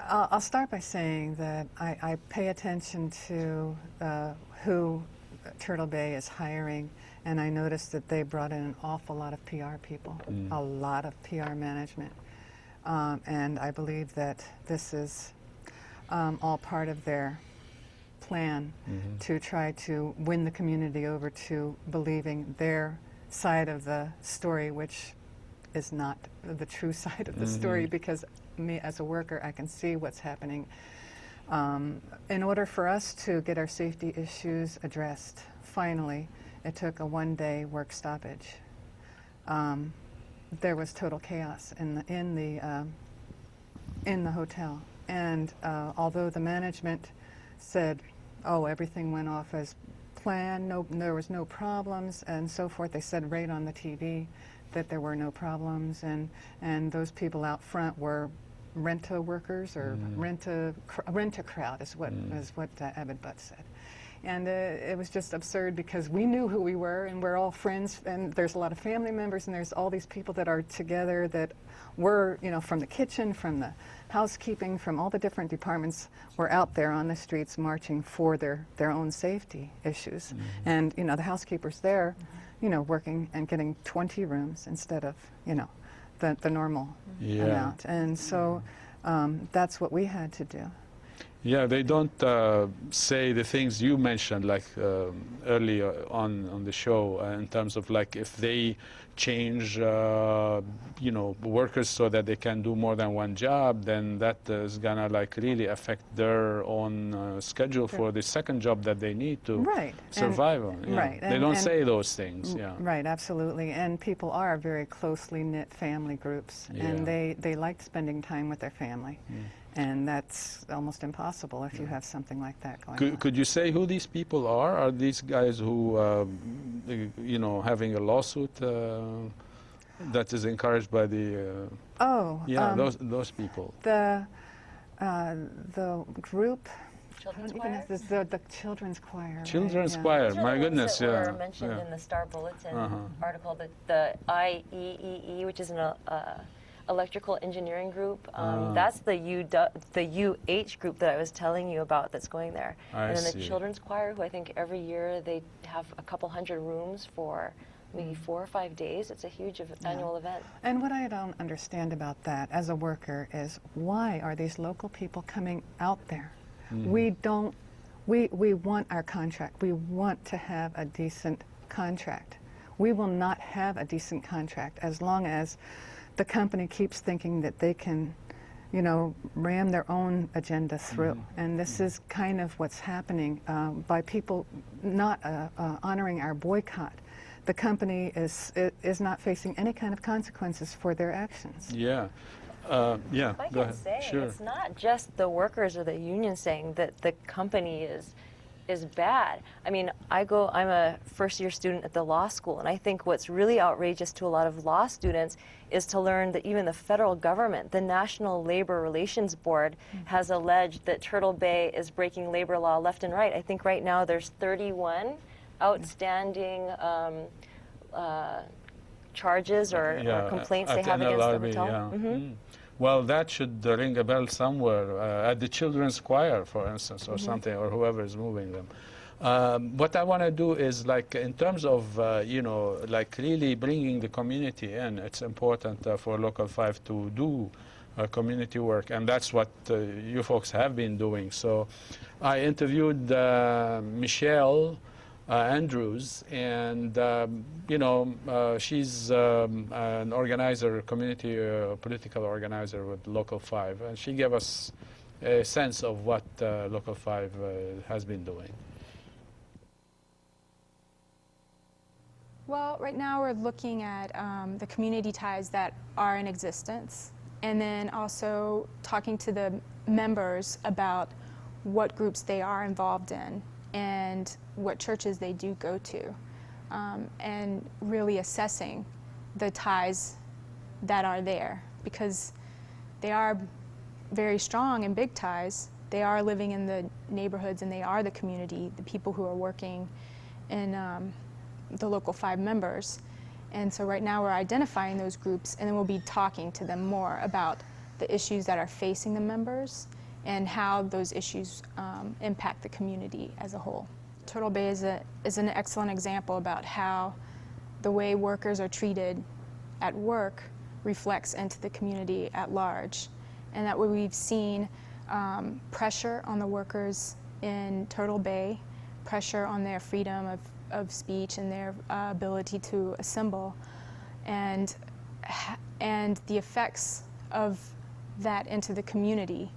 E: I'll start by saying that I pay attention to who Turtle Bay is hiring, and I noticed that they brought in an awful lot of PR people, a lot of PR management. And I believe that this is all part of their plan to try to win the community over to believing their side of the story, which is not the true side of the story, because me as a worker, I can see what's happening. In order for us to get our safety issues addressed, finally, it took a one-day work stoppage. There was total chaos in the hotel, and although the management said, "Oh, everything went off as planned, there was no problems," and so forth, they said right on the TV that there were no problems, and those people out front were rent-a workers or rent-a-crowd is what Abbott Butt said. And it was just absurd because we knew who we were and we're all friends, and there's a lot of family members, and there's all these people that are together that were, you know, from the kitchen, from the housekeeping, from all the different departments, were out there on the streets marching for their own safety issues. And, you know, the housekeepers there, you know, working and getting 20 rooms instead of, you know, the normal amount. And so that's what we had to do.
A: Yeah, they don't say the things you mentioned, like earlier on the show, in terms of like if they change, you know, workers so that they can do more than one job, then that is gonna like really affect their own schedule for the second job that they need to survive on.
E: Right.
A: They don't say those things. Yeah.
E: Right. Absolutely. And people are very closely knit family groups, and they like spending time with their family. And that's almost impossible if you have something like that going on.
A: Could you say who these people are? Are these guys who, you know, having a lawsuit that is encouraged by the... those people.
E: The group...
B: Children's choir?
E: The children's choir.
A: Children's choir, my goodness,
B: that were mentioned in the Star Bulletin article, the IEEE, which is an electrical engineering group. That's the UH group that I was telling you about that's going there. And then the children's choir, who I think every year they have a couple hundred rooms for maybe 4 or 5 days. It's a huge annual event.
E: And what I don't understand about that as a worker is, why are these local people coming out there? We want our contract. We want to have a decent contract. We will not have a decent contract as long as the company keeps thinking that they can, you know, ram their own agenda through. And this is kind of what's happening by people not honoring our boycott. The company is not facing any kind of consequences for their actions.
B: If I can say, it's not just the workers or the union saying that the company is bad. I mean, I'm a first-year student at the law school, and I think what's really outrageous to a lot of law students is to learn that even the federal government, the National Labor Relations Board, has alleged that Turtle Bay is breaking labor law left and right. I think right now there's 31 outstanding charges or complaints they have against the hotel.
A: Well, that should ring a bell somewhere at the children's choir, for instance, or something, or whoever is moving them. What I want to do is, like, in terms of, you know, like really bringing the community in, it's important for Local 5 to do community work, and that's what you folks have been doing. So I interviewed Michelle Andrews, and you know, she's an organizer, community political organizer with Local 5, and she gave us a sense of what Local 5 has been doing.
I: Well, right now we're looking at the community ties that are in existence, and then also talking to the members about what groups they are involved in and what churches they do go to, and really assessing the ties that are there, because they are very strong and big ties. They are living in the neighborhoods and they are the community, the people who are working in the local 5 members. And so right now we're identifying those groups, and then we'll be talking to them more about the issues that are facing the members and how those issues impact the community as a whole. Turtle Bay is an excellent example about how the way workers are treated at work reflects into the community at large. And that we've seen pressure on the workers in Turtle Bay, pressure on their freedom of speech and their ability to assemble, and the effects of that into the community,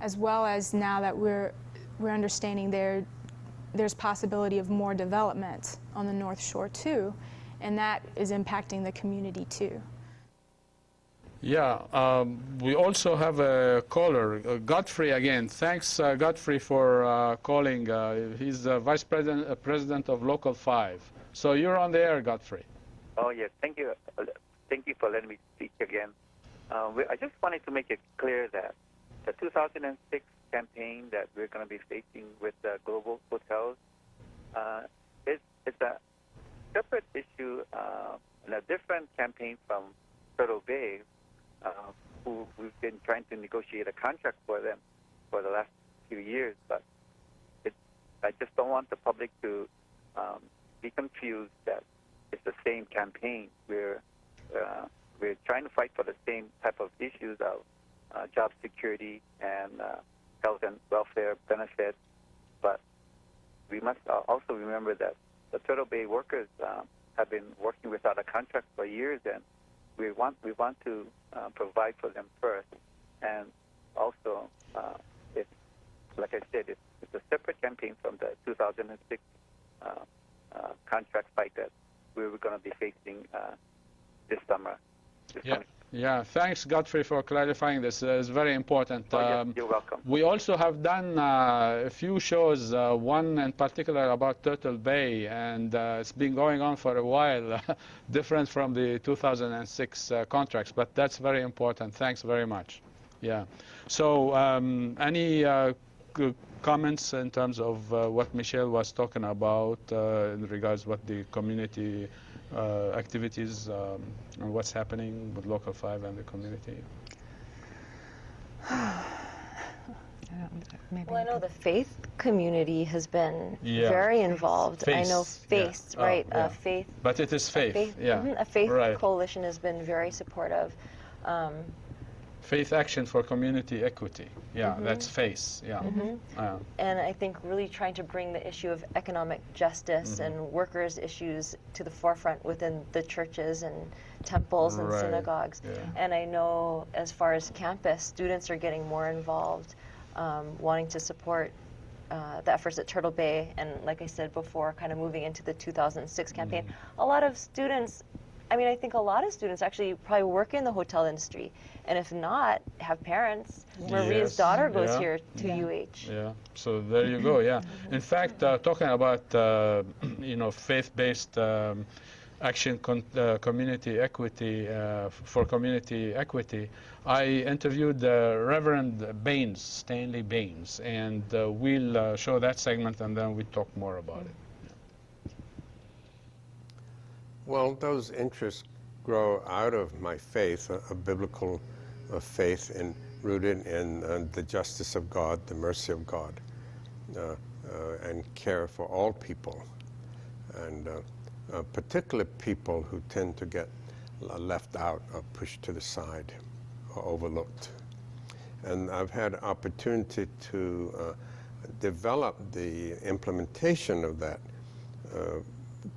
I: as well as now that we're understanding there's possibility of more development on the North Shore too, and that is impacting the community too.
A: Yeah, we also have a caller, Godfrey again. Thanks, Godfrey, for calling. He's the Vice President of Local 5. So you're on the air, Godfrey.
H: Oh, yes. Thank you. Thank you for letting me speak again. I just wanted to make it clear that the 2006 campaign that we're going to be facing with the global hotels, it's a separate issue and a different campaign from Turtle Bay, who we've been trying to negotiate a contract for them for the last few years. But I just don't want the public to be confused that it's the same campaign. We're trying to fight for the same type of issues of job security and health and welfare benefits. But we must also remember that the Turtle Bay workers have been working without a contract for years, and we want to provide for them first. And also, it's, like I said, it's a separate campaign from the 2006 contract fight that we were going to be facing this summer.
A: Yeah, thanks, Godfrey, for clarifying this. It's very important.
H: Yes, you're welcome.
A: We also have done a few shows, one in particular about Turtle Bay, and it's been going on for a while, different from the 2006 contracts, but that's very important. Thanks very much. Yeah. So any comments in terms of what Michelle was talking about in regards what the community activities and what's happening with Local 5 and the community?
B: Well, I know the faith community has been very involved. I know faith, right? Faith.
A: But it is faith.
B: A faith coalition has been very supportive.
A: Faith Action for Community Equity. Yeah, that's FACE. Yeah.
B: And I think really trying to bring the issue of economic justice and workers' issues to the forefront within the churches and temples and synagogues. And I know as far as campus, students are getting more involved, wanting to support the efforts at Turtle Bay. And like I said before, kind of moving into the 2006 campaign, a lot of students, I think a lot of students actually probably work in the hotel industry, and if not, have parents. Maria's daughter goes here to UH.
A: Yeah, so there you go. Yeah, in fact, talking about faith-based action, community equity for community equity, I interviewed Reverend Baines, Stanley Baines, and we'll show that segment, and then we talk more about it.
J: Well, those interests grow out of my faith, a biblical faith rooted in the justice of God, the mercy of God, and care for all people, and particularly people who tend to get left out or pushed to the side or overlooked. And I've had opportunity to develop the implementation of that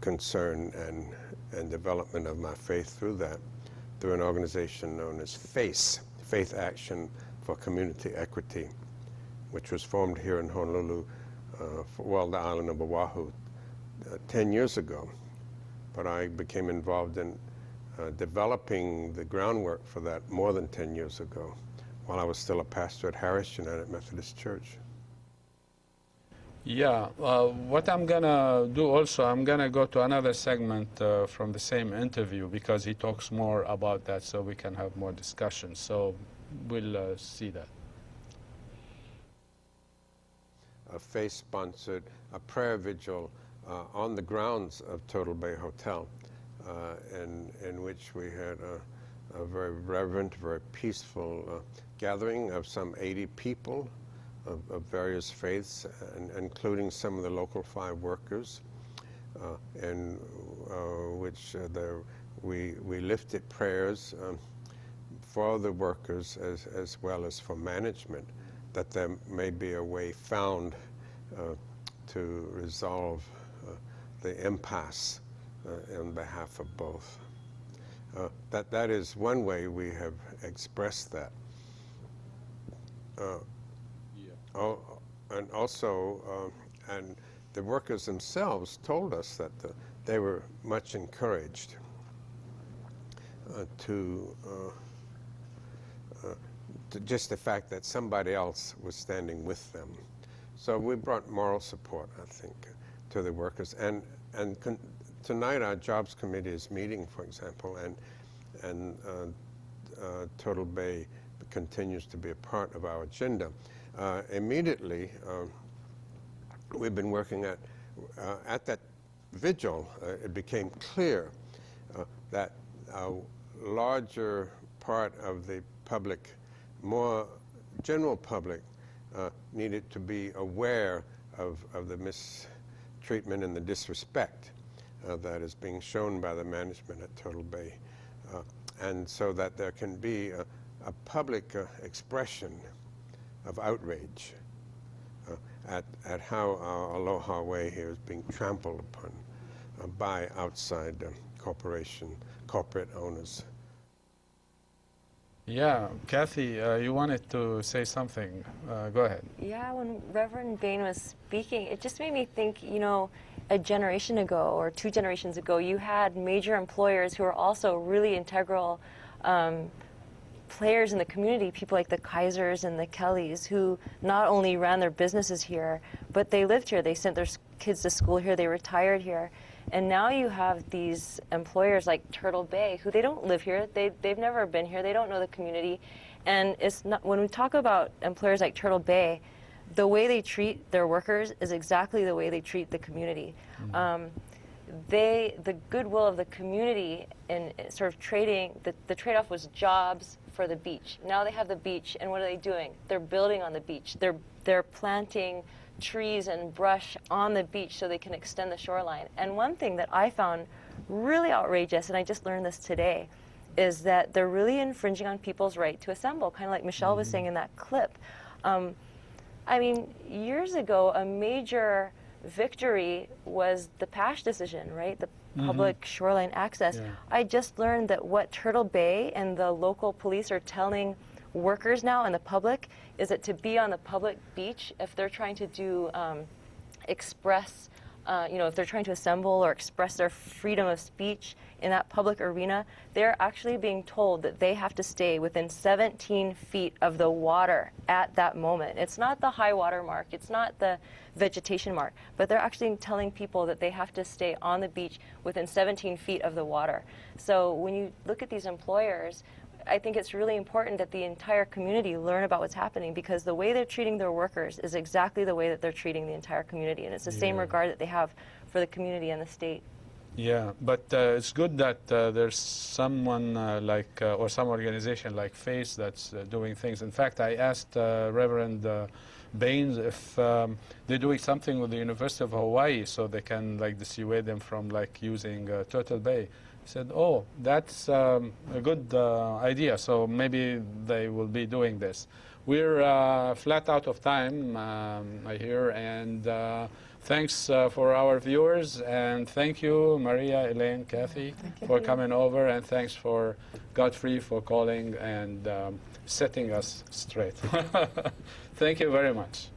J: concern and development of my faith through an organization known as FACE, Faith Action for Community Equity, which was formed here in Honolulu, the island of Oahu, 10 years ago. But I became involved in developing the groundwork for that more than 10 years ago, while I was still a pastor at Harris United Methodist Church.
A: Yeah, what I'm gonna do also, I'm gonna go to another segment from the same interview because he talks more about that, so we can have more discussion. So we'll see that.
J: Faith sponsored a prayer vigil on the grounds of Turtle Bay Hotel, in which we had a very reverent, very peaceful gathering of some 80 people of various faiths, including some of the local 5 workers, in which we lifted prayers for the workers as well as for management, that there may be a way found to resolve the impasse on behalf of both. That is one way we have expressed that. And also, and the workers themselves told us that they were much encouraged to just the fact that somebody else was standing with them. So we brought moral support, I think, to the workers. And tonight our Jobs Committee is meeting, for example, and Turtle Bay continues to be a part of our agenda. Immediately, we've been working at that vigil, it became clear that a larger part of the public, more general public, needed to be aware of the mistreatment and the disrespect that is being shown by the management at Turtle Bay, and so that there can be a public expression of outrage at how our Aloha way here is being trampled upon by outside corporate owners.
A: Yeah, Cathy, you wanted to say something. Go ahead.
B: Yeah, when Reverend Bain was speaking, it just made me think, you know, a generation ago or 2 generations ago, you had major employers who were also really integral players in the community, people like the Kaisers and the Kellys, who not only ran their businesses here, but they lived here. They sent their kids to school here. They retired here. And now you have these employers like Turtle Bay, who they don't live here. They've never been here. They don't know the community. And it's not, when we talk about employers like Turtle Bay, the way they treat their workers is exactly the way they treat the community. Mm-hmm. The goodwill of the community in sort of trading, the trade-off was jobs for the beach. Now they have the beach, and what are they doing? They're building on the beach. They're planting trees and brush on the beach so they can extend the shoreline. And one thing that I found really outrageous, and I just learned this today, is that they're really infringing on people's right to assemble, kind of like Michelle was saying in that clip. I mean, years ago, a major victory was the PASH decision, right? The public shoreline access. Yeah. I just learned that what Turtle Bay and the local police are telling workers now and the public is that to be on the public beach, if they're trying to do express, if they're trying to assemble or express their freedom of speech in that public arena, they're actually being told that they have to stay within 17 feet of the water at that moment. It's not the high water mark, it's not the vegetation mark, but they're actually telling people that they have to stay on the beach within 17 feet of the water. So when you look at these employers, I think it's really important that the entire community learn about what's happening, because the way they're treating their workers is exactly the way that they're treating the entire community, and it's the same regard that they have for the community and the state.
A: Yeah, but it's good that there's someone or some organization like FACE that's doing things. In fact, I asked Reverend Baines if they're doing something with the University of Hawaii so they can dissuade them from using Turtle Bay. He said, oh, that's a good idea, so maybe they will be doing this. We're flat out of time, I hear, and thanks for our viewers, and thank you, Maria, Elaine, Cathy, for coming over, and thanks for Godfrey for calling and setting us straight. Thank you very much.